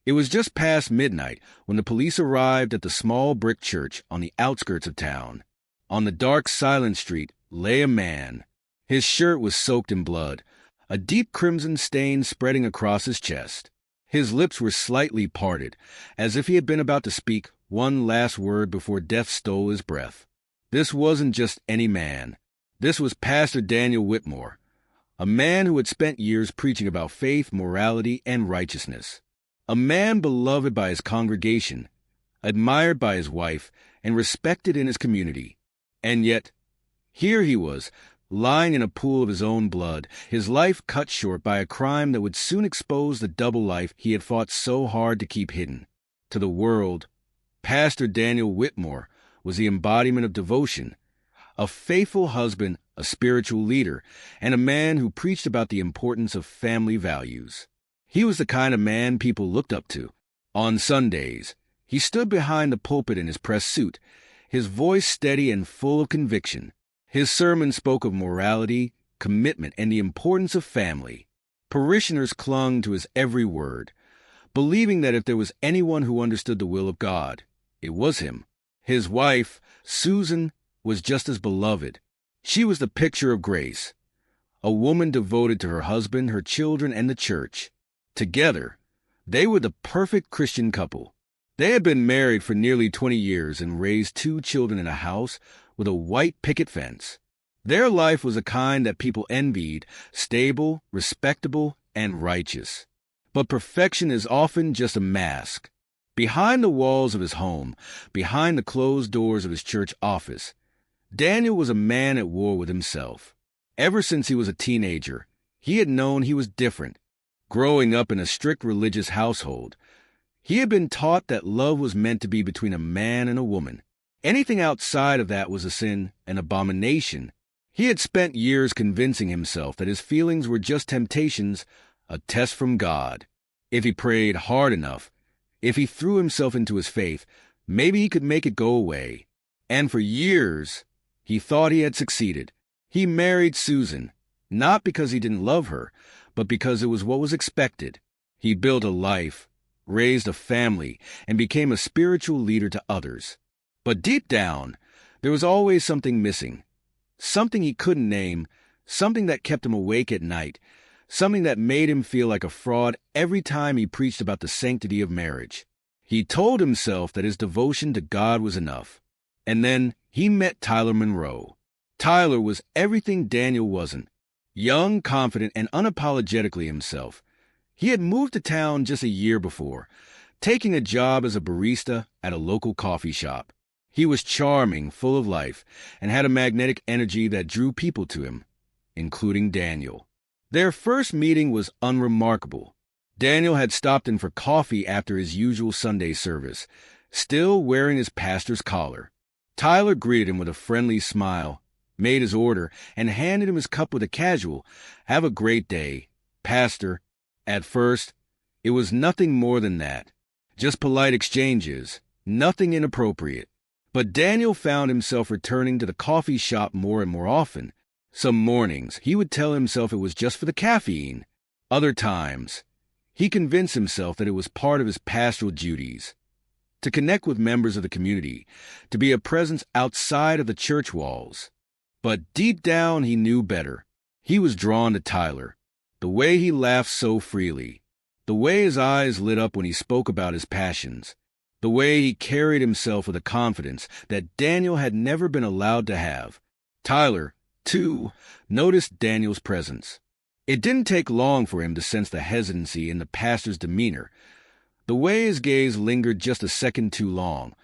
It was just past midnight when the police arrived at the small brick church on the outskirts of town. On the dark, silent street lay a man. His shirt was soaked in blood, a deep crimson stain spreading across his chest. His lips were slightly parted, as if he had been about to speak one last word before death stole his breath. This wasn't just any man. This was Pastor Daniel Whitmore, a man who had spent years preaching about faith, morality, and righteousness. A man beloved by his congregation, admired by his wife, and respected in his community. And yet, here he was, lying in a pool of his own blood, his life cut short by a crime that would soon expose the double life he had fought so hard to keep hidden. To the world, Pastor Daniel Whitmore was the embodiment of devotion, a faithful husband, a spiritual leader, and a man who preached about the importance of family values. He was the kind of man people looked up to. On Sundays, he stood behind the pulpit in his press suit, his voice steady and full of conviction. His sermon spoke of morality, commitment, and the importance of family. Parishioners clung to his every word, believing that if there was anyone who understood the will of God, it was him. His wife, Susan, was just as beloved. She was the picture of grace, a woman devoted to her husband, her children, and the church. Together, they were the perfect Christian couple. They had been married for nearly 20 years and raised 2 children in a house with a white picket fence. Their life was a kind that people envied, stable, respectable, and righteous. But perfection is often just a mask. Behind the walls of his home, behind the closed doors of his church office, Daniel was a man at war with himself. Ever since he was a teenager, he had known he was different. Growing up in a strict religious household, he had been taught that love was meant to be between a man and a woman. Anything outside of that was a sin, an abomination. He had spent years convincing himself that his feelings were just temptations, a test from God. If he prayed hard enough, if he threw himself into his faith, maybe he could make it go away. And for years, he thought he had succeeded. He married Susan, not because he didn't love her, but because it was what was expected. He built a life, raised a family, and became a spiritual leader to others. But deep down, there was always something missing. Something he couldn't name, something that kept him awake at night, something that made him feel like a fraud every time he preached about the sanctity of marriage. He told himself that his devotion to God was enough. And then he met Tyler Monroe. Tyler was everything Daniel wasn't. Young, confident, and unapologetically himself. He had moved to town just a year before, taking a job as a barista at a local coffee shop. He was charming, full of life, and had a magnetic energy that drew people to him, including Daniel. Their first meeting was unremarkable. Daniel had stopped in for coffee after his usual Sunday service, still wearing his pastor's collar. Tyler greeted him with a friendly smile, made his order, and handed him his cup with a casual, "Have a great day, Pastor." At first, it was nothing more than that. Just polite exchanges, nothing inappropriate. But Daniel found himself returning to the coffee shop more and more often. Some mornings, he would tell himself it was just for the caffeine. Other times, he convinced himself that it was part of his pastoral duties. To connect with members of the community, to be a presence outside of the church walls. But deep down, he knew better. He was drawn to Tyler. The way he laughed so freely. The way his eyes lit up when he spoke about his passions. The way he carried himself with a confidence that Daniel had never been allowed to have. Tyler, too, noticed Daniel's presence. It didn't take long for him to sense the hesitancy in the pastor's demeanor. The way his gaze lingered just a second too long.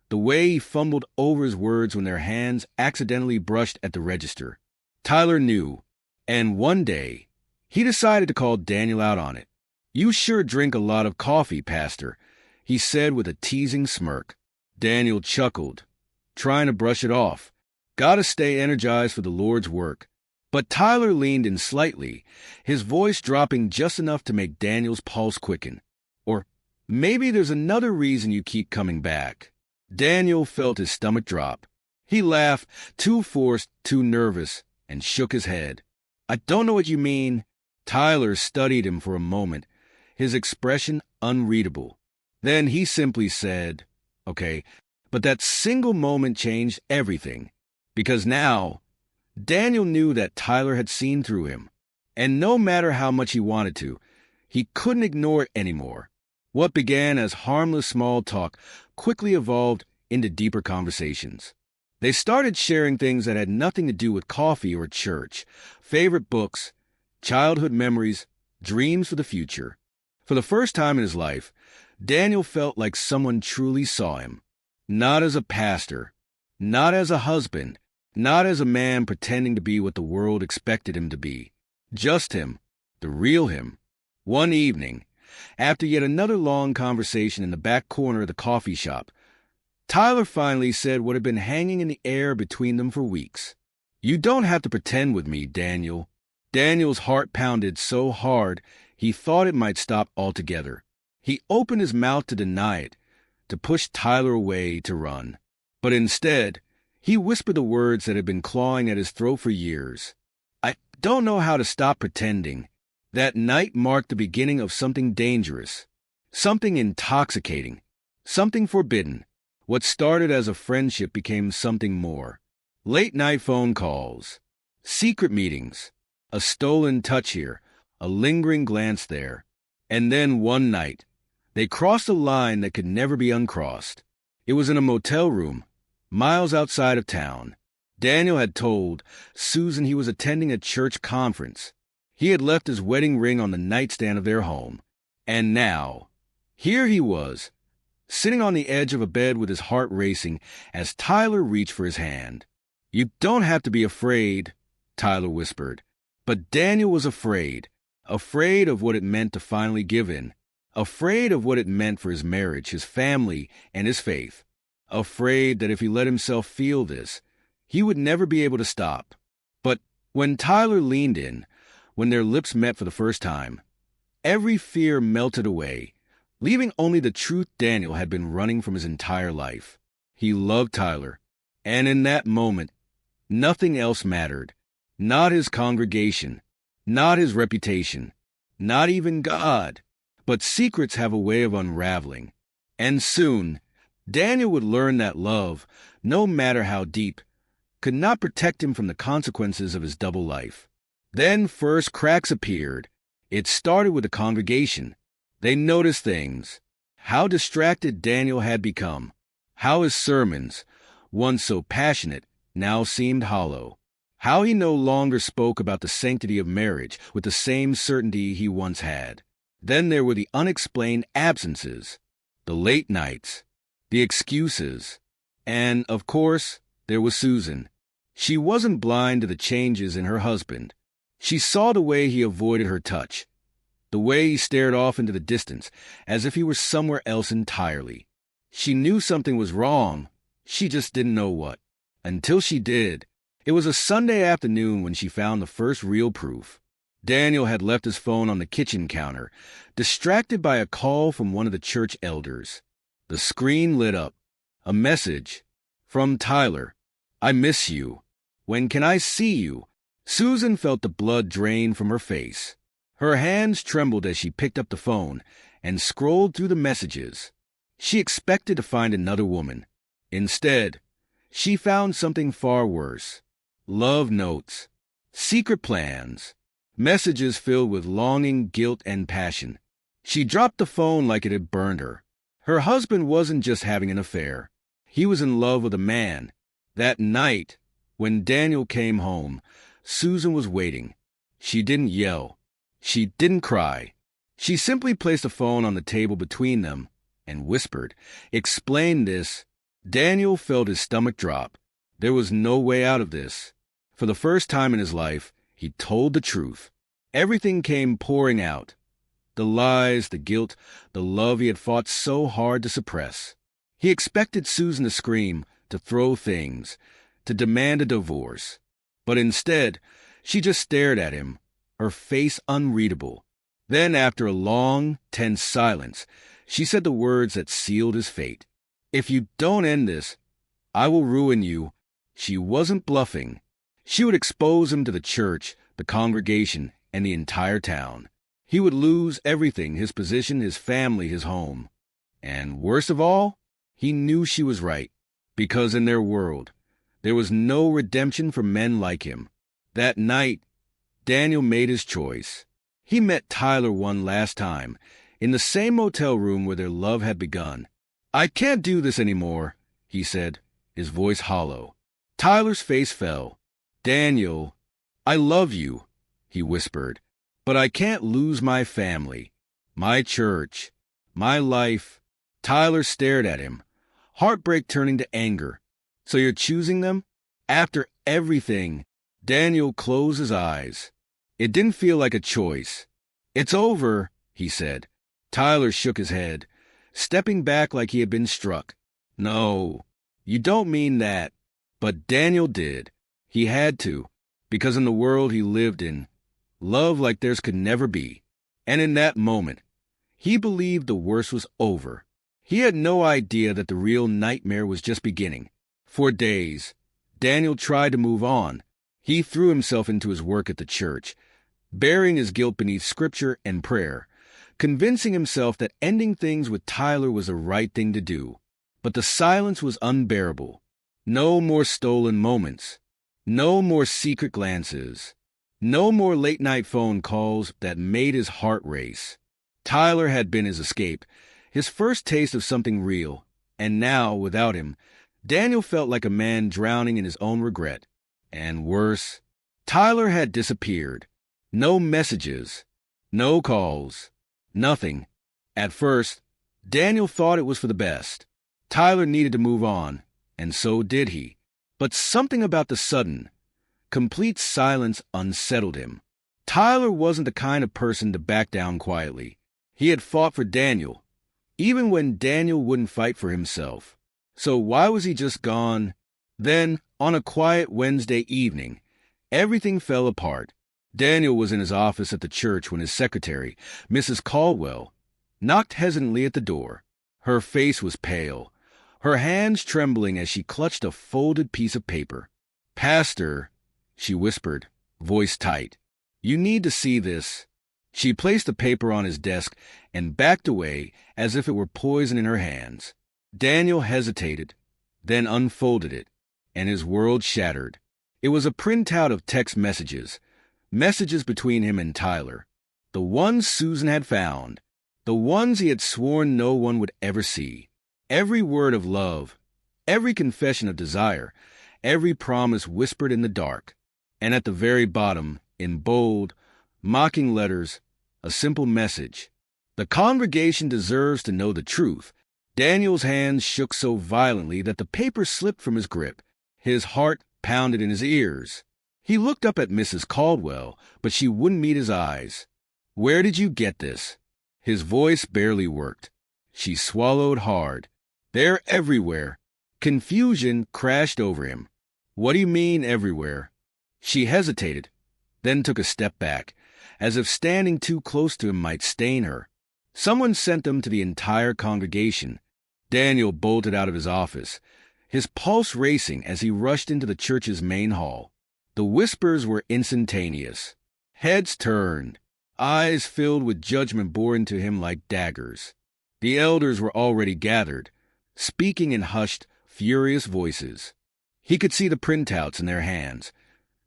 The way he fumbled over his words when their hands accidentally brushed at the register. Tyler knew, and one day, he decided to call Daniel out on it. "You sure drink a lot of coffee, Pastor," he said with a teasing smirk. Daniel chuckled, trying to brush it off. Gotta stay energized for the Lord's work. But Tyler leaned in slightly, his voice dropping just enough to make Daniel's pulse quicken. "Or maybe there's another reason you keep coming back." Daniel felt his stomach drop. He laughed, too forced, too nervous, and shook his head. "I don't know what you mean." Tyler studied him for a moment, his expression unreadable. Then he simply said, "Okay," but that single moment changed everything. Because now, Daniel knew that Tyler had seen through him. And no matter how much he wanted to, he couldn't ignore it anymore. What began as harmless small talk quickly evolved into deeper conversations. They started sharing things that had nothing to do with coffee or church, favorite books, childhood memories, dreams for the future. For the first time in his life, Daniel felt like someone truly saw him. Not as a pastor, not as a husband, not as a man pretending to be what the world expected him to be. Just him, the real him. One evening, after yet another long conversation in the back corner of the coffee shop, Tyler finally said what had been hanging in the air between them for weeks. "You don't have to pretend with me, Daniel." Daniel's heart pounded so hard he thought it might stop altogether. He opened his mouth to deny it, to push Tyler away, to run. But instead, he whispered the words that had been clawing at his throat for years. "I don't know how to stop pretending." That night marked the beginning of something dangerous, something intoxicating, something forbidden. What started as a friendship became something more. Late-night phone calls, secret meetings, a stolen touch here, a lingering glance there. And then one night, they crossed a line that could never be uncrossed. It was in a motel room, miles outside of town. Daniel had told Susan he was attending a church conference. He had left his wedding ring on the nightstand of their home. And now, here he was, sitting on the edge of a bed with his heart racing as Tyler reached for his hand. "You don't have to be afraid," Tyler whispered. But Daniel was afraid of what it meant to finally give in, afraid of what it meant for his marriage, his family, and his faith, afraid that if he let himself feel this, he would never be able to stop. But when Tyler leaned in, when their lips met for the first time, every fear melted away, leaving only the truth Daniel had been running from his entire life. He loved Tyler, and in that moment, nothing else mattered. Not his congregation, not his reputation, not even God. But secrets have a way of unraveling. And soon, Daniel would learn that love, no matter how deep, could not protect him from the consequences of his double life. Then first cracks appeared. It started with the congregation. They noticed things. How distracted Daniel had become. How his sermons, once so passionate, now seemed hollow. How he no longer spoke about the sanctity of marriage with the same certainty he once had. Then there were the unexplained absences, the late nights, the excuses. And, of course, there was Susan. She wasn't blind to the changes in her husband. She saw the way he avoided her touch, the way he stared off into the distance, as if he were somewhere else entirely. She knew something was wrong. She just didn't know what. Until she did. It was a Sunday afternoon when she found the first real proof. Daniel had left his phone on the kitchen counter, distracted by a call from one of the church elders. The screen lit up. A message. From Tyler. "I miss you. When can I see you?" Susan felt the blood drain from her face. Her hands trembled as she picked up the phone and scrolled through the messages. She expected to find another woman. Instead, she found something far worse. Love notes. Secret plans. Messages filled with longing, guilt, and passion. She dropped the phone like it had burned her. Her husband wasn't just having an affair. He was in love with a man. That night, when Daniel came home, Susan was waiting. She didn't yell. She didn't cry. She simply placed the phone on the table between them and whispered, "Explain this." Daniel felt his stomach drop. There was no way out of this. For the first time in his life, he told the truth. Everything came pouring out. The lies, the guilt, the love he had fought so hard to suppress. He expected Susan to scream, to throw things, to demand a divorce. But instead, she just stared at him, her face unreadable. Then, after a long, tense silence, she said the words that sealed his fate. "If you don't end this, I will ruin you." She wasn't bluffing. She would expose him to the church, the congregation, and the entire town. He would lose everything, his position, his family, his home. And worst of all, he knew she was right, because in their world, there was no redemption for men like him. That night, Daniel made his choice. He met Tyler one last time, in the same motel room where their love had begun. "I can't do this anymore," he said, his voice hollow. Tyler's face fell. "Daniel, I love you," he whispered, "but I can't lose my family, my church, my life." Tyler stared at him, heartbreak turning to anger. "So you're choosing them? After everything?" Daniel closed his eyes. It didn't feel like a choice. "It's over," he said. Tyler shook his head, stepping back like he had been struck. "No, you don't mean that." But Daniel did. He had to, because in the world he lived in, love like theirs could never be. And in that moment, he believed the worst was over. He had no idea that the real nightmare was just beginning. For days, Daniel tried to move on. He threw himself into his work at the church, burying his guilt beneath scripture and prayer, convincing himself that ending things with Tyler was the right thing to do. But the silence was unbearable. No more stolen moments. No more secret glances. No more late-night phone calls that made his heart race. Tyler had been his escape, his first taste of something real, and now, without him, Daniel felt like a man drowning in his own regret. And worse, Tyler had disappeared. No messages, no calls, nothing. At first, Daniel thought it was for the best. Tyler needed to move on, and so did he. But something about the sudden, complete silence unsettled him. Tyler wasn't the kind of person to back down quietly. He had fought for Daniel, even when Daniel wouldn't fight for himself. So why was he just gone? Then, on a quiet Wednesday evening, everything fell apart. Daniel was in his office at the church when his secretary, Mrs. Caldwell, knocked hesitantly at the door. Her face was pale, her hands trembling as she clutched a folded piece of paper. "Pastor," she whispered, voice tight, "you need to see this." She placed the paper on his desk and backed away as if it were poison in her hands. Daniel hesitated, then unfolded it, and his world shattered. It was a printout of text messages between him and Tyler, the ones Susan had found, the ones he had sworn no one would ever see. Every word of love, every confession of desire, every promise whispered in the dark. And at the very bottom, in bold, mocking letters, a simple message: "The congregation deserves to know the truth." Daniel's hands shook so violently that the paper slipped from his grip. His heart pounded in his ears. He looked up at Mrs. Caldwell, but she wouldn't meet his eyes. "Where did you get this?" His voice barely worked. She swallowed hard. "They're everywhere." Confusion crashed over him. "What do you mean, everywhere?" She hesitated, then took a step back, as if standing too close to him might stain her. "Someone sent them to the entire congregation." Daniel bolted out of his office, his pulse racing as he rushed into the church's main hall. The whispers were instantaneous. Heads turned, eyes filled with judgment borne to him like daggers. The elders were already gathered, speaking in hushed, furious voices. He could see the printouts in their hands,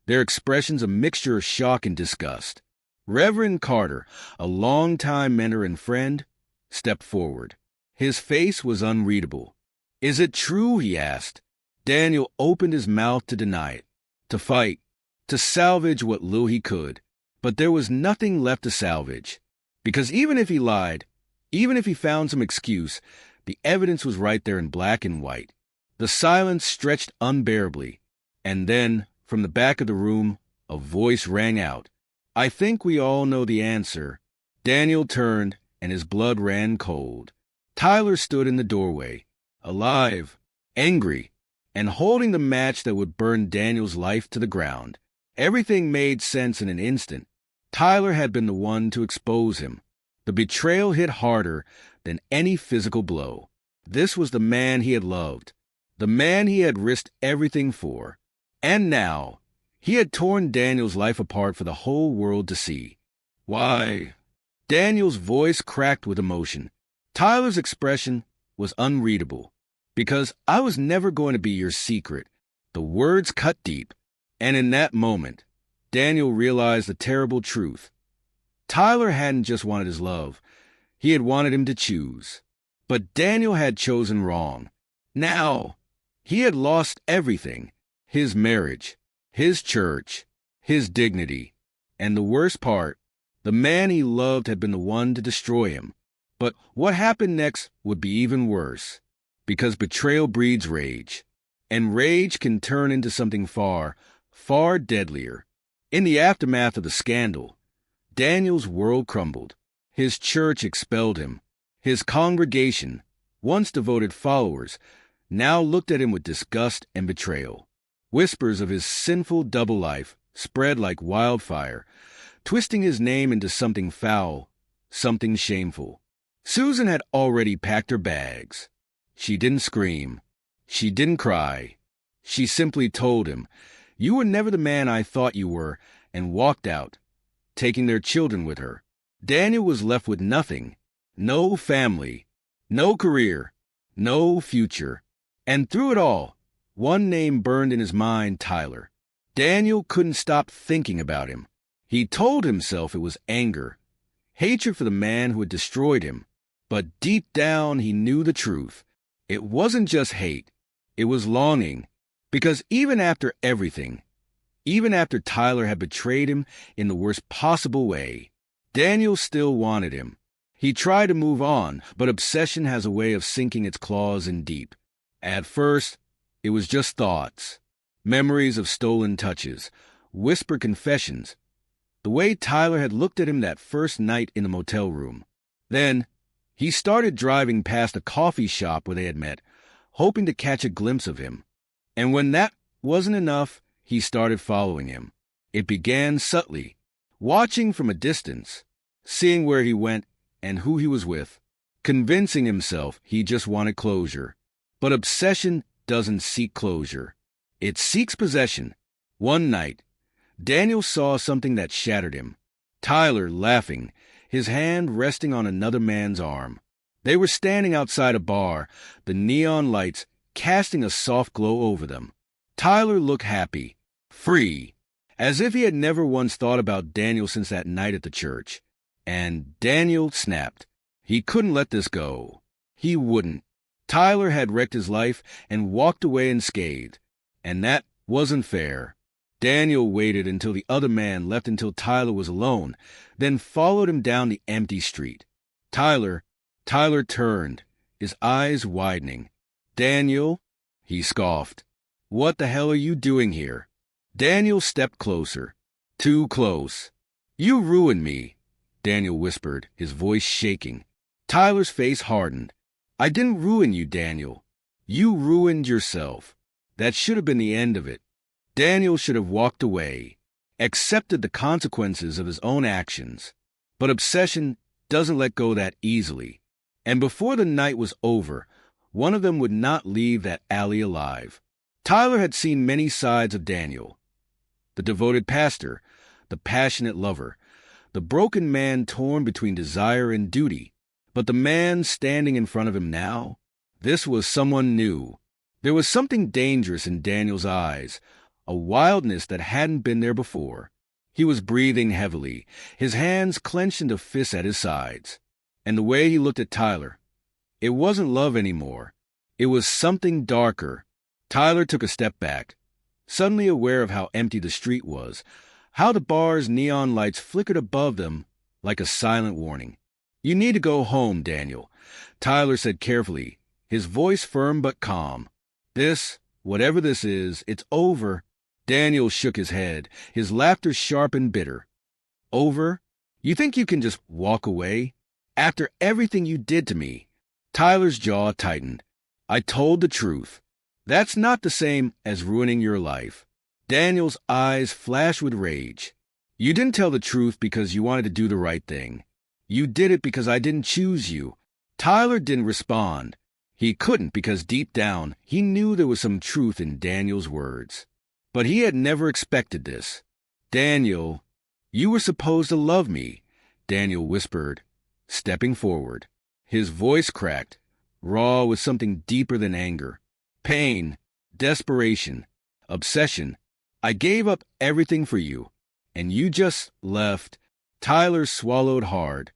their expressions a mixture of shock and disgust. Reverend Carter, a longtime mentor and friend, stepped forward. His face was unreadable. "Is it true?" he asked. Daniel opened his mouth to deny it, to fight, to salvage what little he could. But there was nothing left to salvage. Because even if he lied, even if he found some excuse, the evidence was right there in black and white. The silence stretched unbearably. And then, from the back of the room, a voice rang out. "I think we all know the answer." Daniel turned, and his blood ran cold. Tyler stood in the doorway, alive, angry, and holding the match that would burn Daniel's life to the ground. Everything made sense in an instant. Tyler had been the one to expose him. The betrayal hit harder than any physical blow. This was the man he had loved, the man he had risked everything for. And now, he had torn Daniel's life apart for the whole world to see. "Why, Daniel's voice cracked with emotion. Tyler's expression was unreadable. Because I was never going to be your secret. The words cut deep. And in that moment, Daniel realized the terrible truth. Tyler hadn't just wanted his love. He had wanted him to choose. But Daniel had chosen wrong. Now, he had lost everything. His marriage, his church, his dignity. And the worst part, the man he loved had been the one to destroy him. But what happened next would be even worse. Because betrayal breeds rage. And rage can turn into something far, far deadlier. In the aftermath of the scandal, Daniel's world crumbled. His church expelled him. His congregation, once devoted followers, now looked at him with disgust and betrayal. Whispers of his sinful double life spread like wildfire, twisting his name into something foul, something shameful. Susan had already packed her bags. She didn't scream. She didn't cry. She simply told him, "You were never the man I thought you were," and walked out, taking their children with her. Daniel was left with nothing. No family, no career, no future. And through it all, one name burned in his mind, Tyler. Daniel couldn't stop thinking about him. He told himself it was anger, hatred for the man who had destroyed him. But deep down, he knew the truth. It wasn't just hate. It was longing. Because even after everything, even after Tyler had betrayed him in the worst possible way, Daniel still wanted him. He tried to move on, but obsession has a way of sinking its claws in deep. At first, it was just thoughts, memories of stolen touches, whispered confessions, the way Tyler had looked at him that first night in the motel room. Then, he started driving past a coffee shop where they had met, hoping to catch a glimpse of him. And when that wasn't enough, he started following him. It began subtly, watching from a distance, seeing where he went and who he was with, convincing himself he just wanted closure. But obsession doesn't seek closure. It seeks possession. One night, Daniel saw something that shattered him. Tyler laughing, his hand resting on another man's arm. They were standing outside a bar, the neon lights casting a soft glow over them. Tyler looked happy, free, as if he had never once thought about Daniel since that night at the church. And Daniel snapped. He couldn't let this go. He wouldn't. Tyler had wrecked his life and walked away unscathed. And that wasn't fair. Daniel waited until the other man left until Tyler was alone, then followed him down the empty street. Tyler turned, his eyes widening. "Daniel," he scoffed. "What the hell are you doing here?" Daniel stepped closer. Too close. "You ruined me," Daniel whispered, his voice shaking. Tyler's face hardened. "I didn't ruin you, Daniel. You ruined yourself. That should have been the end of it." Daniel should have walked away, accepted the consequences of his own actions. But obsession doesn't let go that easily. And before the night was over, one of them would not leave that alley alive. Tyler had seen many sides of Daniel. The devoted pastor, the passionate lover, the broken man torn between desire and duty. But the man standing in front of him now, this was someone new. There was something dangerous in Daniel's eyes, a wildness that hadn't been there before. He was breathing heavily, his hands clenched into fists at his sides. And the way he looked at Tyler, it wasn't love anymore. It was something darker. Tyler took a step back, suddenly aware of how empty the street was, how the bar's neon lights flickered above them like a silent warning. "You need to go home, Daniel," Tyler said carefully, his voice firm but calm. Whatever this is, it's over." Daniel shook his head, his laughter sharp and bitter. "Over? You think you can just walk away? After everything you did to me?" Tyler's jaw tightened. "I told the truth. That's not the same as ruining your life." Daniel's eyes flashed with rage. "You didn't tell the truth because you wanted to do the right thing. You did it because I didn't choose you." Tyler didn't respond. He couldn't because deep down, he knew there was some truth in Daniel's words. But he had never expected this. "Daniel, you were supposed to love me." Daniel whispered, stepping forward. His voice cracked, raw with something deeper than anger. Pain, desperation, obsession. I gave up everything for you, and you just left. Tyler swallowed hard.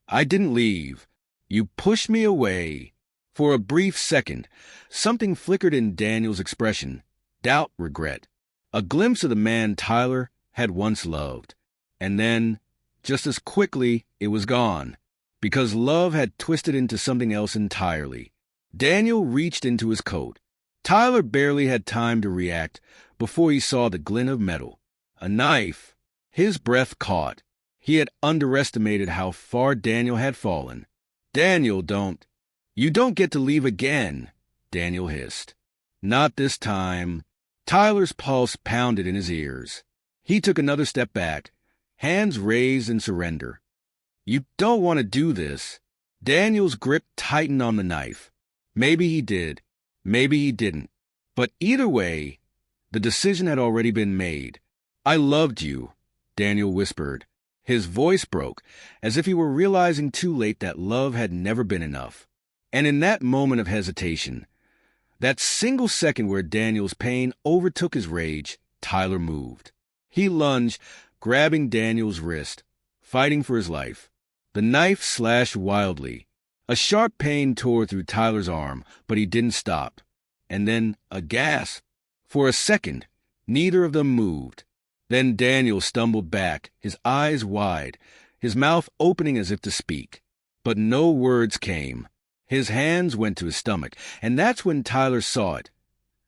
I didn't leave. You pushed me away. For a brief second, something flickered in Daniel's expression. Doubt, regret. A glimpse of the man Tyler had once loved. And then, just as quickly, it was gone. Because love had twisted into something else entirely. Daniel reached into his coat. Tyler barely had time to react before he saw the glint of metal. A knife. His breath caught. He had underestimated how far Daniel had fallen. Daniel, You don't get to leave again, Daniel hissed. Not this time. Tyler's pulse pounded in his ears. He took another step back, hands raised in surrender. You don't want to do this. Daniel's grip tightened on the knife. Maybe he did. Maybe he didn't. But either way, the decision had already been made. I loved you, Daniel whispered. His voice broke, as if he were realizing too late that love had never been enough. And in that moment of hesitation, that single second where Daniel's pain overtook his rage, Tyler moved. He lunged, grabbing Daniel's wrist, fighting for his life. The knife slashed wildly. A sharp pain tore through Tyler's arm, but he didn't stop. And then a gasp. For a second, neither of them moved. Then Daniel stumbled back, his eyes wide, his mouth opening as if to speak. But no words came. His hands went to his stomach, and that's when Tyler saw it.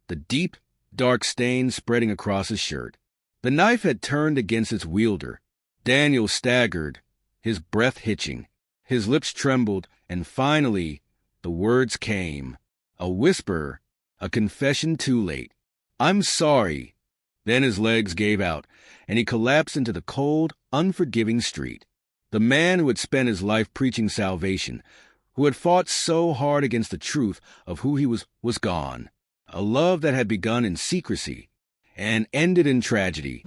The deep, dark stain spreading across his shirt. The knife had turned against its wielder. Daniel staggered, his breath hitching. His lips trembled, and finally, the words came. A whisper, a confession too late. I'm sorry. Then his legs gave out, and he collapsed into the cold, unforgiving street. The man who had spent his life preaching salvation, who had fought so hard against the truth of who he was gone. A love that had begun in secrecy and ended in tragedy.